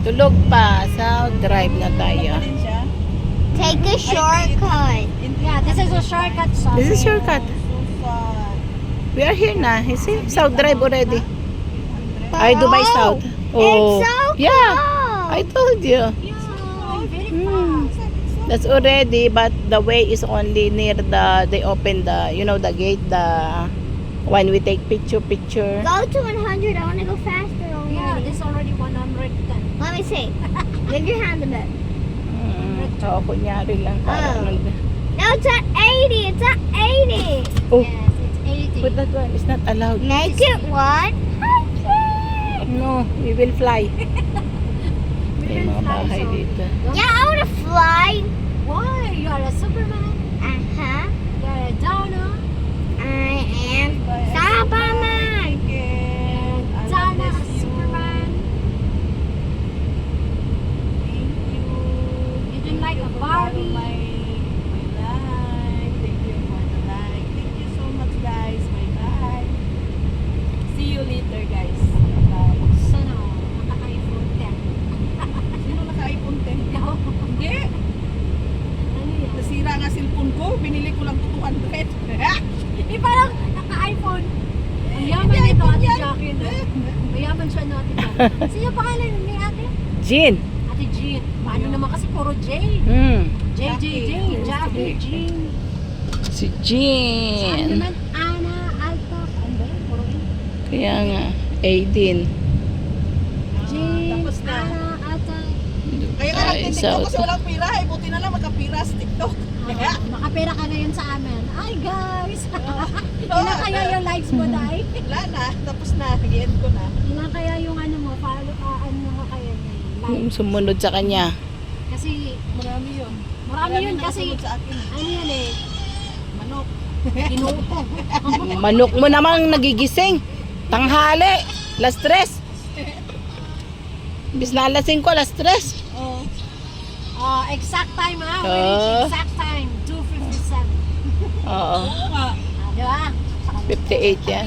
Tulog pa. South Drive na tayo. Take a shortcut. Yeah, this is a shortcut. Son. This is shortcut. We are here na. You see? South Drive already. Ay, Dubai South. Oh. It's so Yeah. cool. I told you. Yeah, very Hmm. fast. That's already, but the way is only near they open the, the gate, the when we take picture. Go to 100. I want to go faster already. Yeah, this already 110. Let me see. Give your hand a bit. Oo, kunyari lang. Para Oh. No, it's at 80. It's at 80. Oh, Yes, it's 80. but that one is not allowed. Make it 100. No, we will fly. We May can mga fly, bahay so- dito. Yeah, I want to fly. Why? You are a Superman. Uh-huh. You are a Donna. I am Superman. Donna, Superman. You didn't like a Barbie. See you later, guys. Sana all, naka-iPhone 10. Sino naka-iPhone 10? Hindi. Ano yan? Nasira nga cellphone ko. Binili ko lang to 200. Eh, parang naka-iPhone. Ang yaman nito, Ate Jackie. No? Mayaman siya no, Ate Jackie. Sino pangalan ni Ate? Jean. Ate Jean. Paano naman kasi puro J. J, J, J. Jackie, Jean. Si Ano Jean. naman? Ana, Alta. Ano ba yun? Puro yun. Kaya nga, Aiden. Jean, Tapos na. Ana, Alta. Kaya nga Ay, nagtitiktok South. kasi walang pira. Eh, buti na lang magkapira sa TikTok. Makapera ka na yun sa amin. Ay, guys! Oo, Ilan kaya yung likes mo, Day? Wala na. Tapos na. Nag-end ko na. Ilan kaya yung ano mo, follow, ano mo kaya yung likes? Sumunod sa kanya. Kasi, Marami yun. marami yun kasi, nakasunod sa akin. ano yan eh, Manok. inuupo. Manok mo namang nagigising. Tanghali. Last stress. Bis nalasing ko, last stress. Oh. Exact time ha, we Ah. reach exact time, 2:57. Oo. Oo nga. Di ba? 58 yan.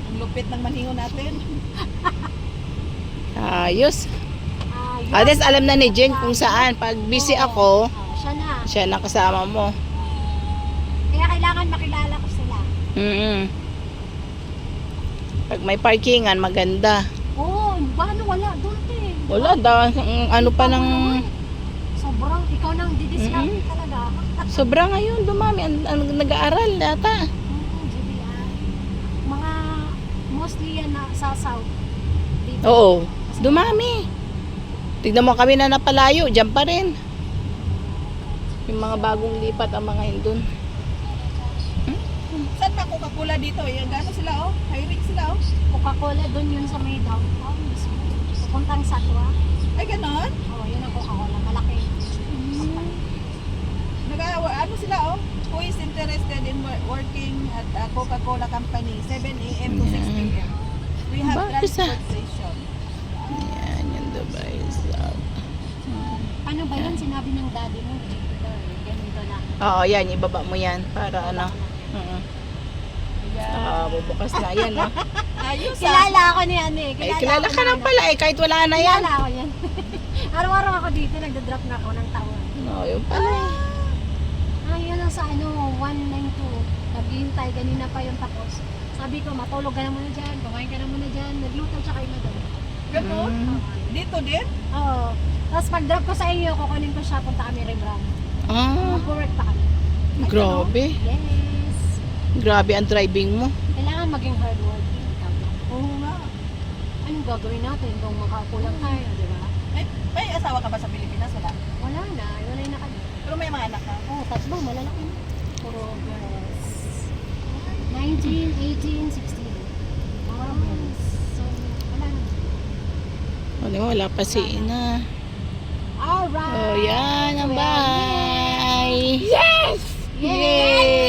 Ang lupit ng manhingo natin. Ayos. Yun. At least alam na ni Jen kung saan. Pag busy ako, Siya na. siya na kasama mo. Kaya kailangan makilala ko sila. Pag may parkingan, maganda. Oo, paano wala? Doon eh. Wala, ano pa ng... Sobrang, ikaw nang didiscount talaga. Sobra ngayon, dumami. Ang nag-aaral yata. GBI. Mga, mostly yan na sa south. Dito. Oo, dumami. Tignan mo kami na napalayo, dyan pa rin. Yung mga bagong lipat ang mga hindun. Saan ba Coca-Cola dito? Yung gano'n sila oh. Hiring sila oh. Coca-Cola doon yun sa may downtown. Pupuntang Satwa. Ay gano'n? Oo, yun ang Coca-Cola. Malaki. Ano sila oh? Who is interested in working at a Coca-Cola company 7 a.m. to 6 p.m. We have Bakit sa- transportation. Yan, yung Dubai South. Paano ba yun? Sinabi ng daddy mo. Ganito na. Oo, yan, ibaba mo yan para ano. Bubukas na yan, no? Ayos ah. Kilala ako ni ano eh. Ay, kilala ka lang pala eh, kahit wala na yan. Kilala ako yan. Araw-araw ako dito, nagda-drop na ako ng taon. No, yun pala eh. Yun lang sa ano, 192. Naghihintay, ganina pa yung tapos. Sabi ko, matulog ka na muna dyan, kumain ka na muna dyan. Nagluto siya kay madam. Ganon? Dito din? Oo. Tapos pag-drop ko sa iyo, kukunin ko siya, punta kami Rembrandt. Mag-work pa kami. Grabe. Yes. Grabe ang driving mo. Kailangan maging hardworking. Oo nga. Anong gagawin natin kung makakulang tayo, di ba? May asawa ka ba sa Pilipinas? Wala. Wala na, wala na kami. Pero may mga anak ka. Oh, tatlo, malalaki na. Puro girls. 19, 18, 16. Mga girls. So, wala na. Ano, wala pa si Ina. Alright. Oh, yan ang bahay. Yes! Yay!